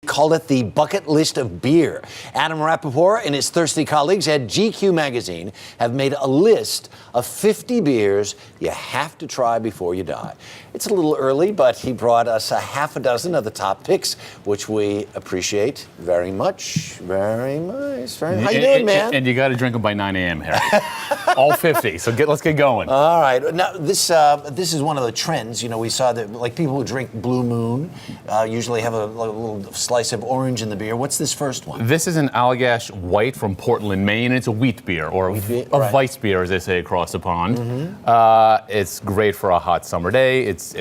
Called it the bucket list of beer. Adam Rapaport and his thirsty colleagues at GQ magazine have made a list of 50 beers you have to try before you die. It's a little early, but he brought us a half a dozen of the top picks, which we appreciate very much. Very nice. How you doing, man? And you got to drink them by 9 a.m., Harry. All 50. So let's get going. All right. Now, this is one of the trends. You know, we saw that, like, people who drink Blue Moon usually have a little slice of orange in the beer. What's this first one? This is an Allagash White from Portland, Maine. It's a wheat beer, or a Weiss beer, as they say across the pond. Mm-hmm. It's great for a hot summer day. It's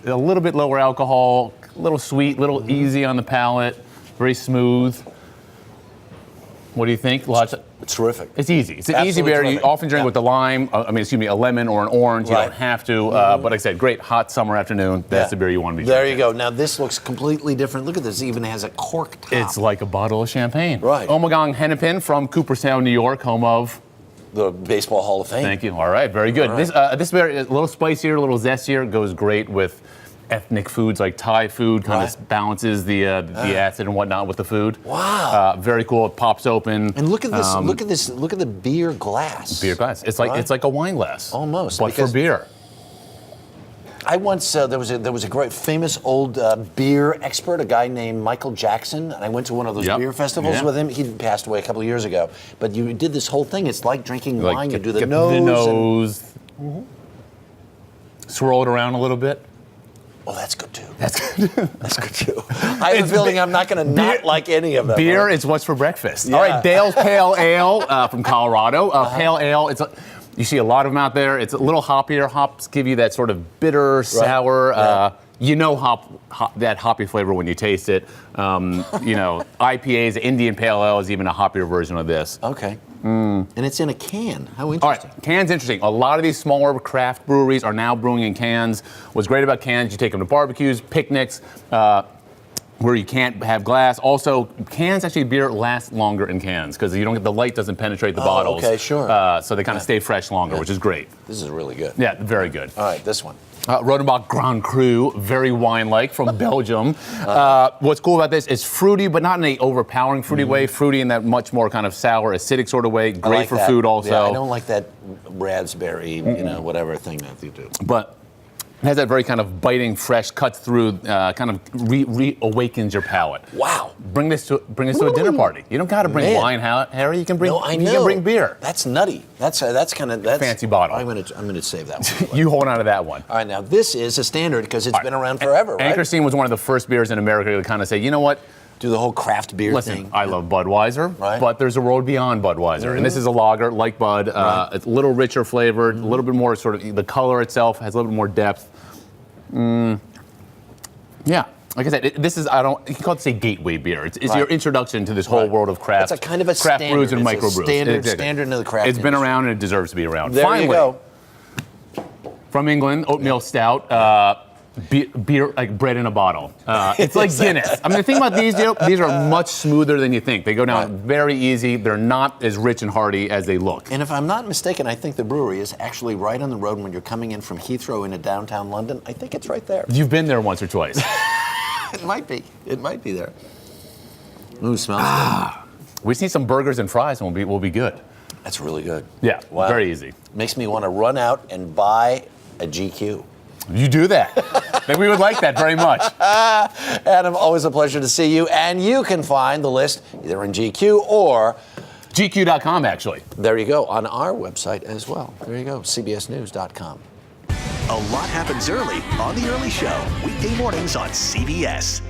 a little bit lower alcohol, a little sweet, a little easy on the palate, very smooth. What do you think? It's terrific. It's easy. It's an easy beer. You often drink with the lime, a lemon or an orange. You don't have to. But like I said, great hot summer afternoon. That's the beer you want to be drinking. There you go. Now, this looks completely different. Look at this. It even has a cork top. It's like a bottle of champagne. Right. Ommegang Hennepin from Cooperstown, New York, home of the Baseball Hall of Fame. Thank you. All right. Very good. Right. This beer is a little spicier, a little zestier. Goes great with ethnic foods like Thai food, kind of balances the acid and whatnot with the food. Wow. Very cool. It pops open. And look at this. Look at this. Look at the beer glass. Beer glass. It's like a wine glass. Almost. But for beer. I once there was a great famous old beer expert, a guy named Michael Jackson, and I went to one of those beer festivals with him. He passed away a couple of years ago. But you did this whole thing. It's like drinking wine. You do the nose. The nose. Swirl it around a little bit. Oh, that's good too. That's good. That's good too. I have a feeling I'm not going to not like any of them. Beer is what's for breakfast. Yeah. All right, Dale's Pale Ale from Colorado. Pale Ale. You see a lot of them out there. It's a little hoppier. Hops give you that sort of bitter, sour. You know that hoppy flavor when you taste it. IPAs, Indian Pale Ale is even a hoppier version of this. Okay. And it's in a can. How interesting. All right, cans interesting. A lot of these smaller craft breweries are now brewing in cans. What's great about cans, you take them to barbecues, picnics, where you can't have glass. Also, cans actually beer last longer in cans because the light doesn't penetrate the bottles. Okay, sure. So they kind of stay fresh longer, which is great. This is really good. Yeah, very good. All right, this one. Rodenbach Grand Cru, very wine-like from Belgium. What's cool about this is fruity, but not in an overpowering fruity way. Fruity in that much more kind of sour, acidic sort of way. Great for food also. Yeah, I don't like that raspberry, whatever thing that you do. But it has that very kind of biting, fresh, cuts through, kind of reawakens your palate. Wow! Bring this to a dinner party. You don't got to bring wine, Harry. You can bring. You can bring beer. That's nutty. That's fancy bottle. I'm gonna save that one. You hold on to that one. All right, now this is a standard because it's been around forever. Right? Anchor Steam was one of the first beers in America to kind of say, you know what? Do the whole craft beer thing. I love Budweiser, but there's a road beyond Budweiser. And this is a lager like Bud. It's a little richer flavored, a little bit more sort of, the color itself has a little bit more depth. Yeah. Like I said, this is, you can call it, say, gateway beer. It's your introduction to this whole world of craft. It's a kind of a craft standard. brews and microbrews. Standard into the craft It's been around and it deserves to be around. There Finally, you go. From England, Oatmeal Stout. Beer like bread in a bottle. It's like Guinness. I mean, the thing about these are much smoother than you think. They go down very easy. They're not as rich and hearty as they look. And if I'm not mistaken, I think the brewery is actually right on the road when you're coming in from Heathrow into downtown London. I think it's right there. You've been there once or twice. It might be. It might be there. Ooh, smells good. We just need some burgers and fries and we'll be good. That's really good. Yeah, very easy. Makes me want to run out and buy a GQ. You do that. We would like that very much. Adam, always a pleasure to see you. And you can find the list either on GQ or GQ.com, actually. There you go, on our website as well. There you go, CBSNews.com. A lot happens early on The Early Show, weekday mornings on CBS.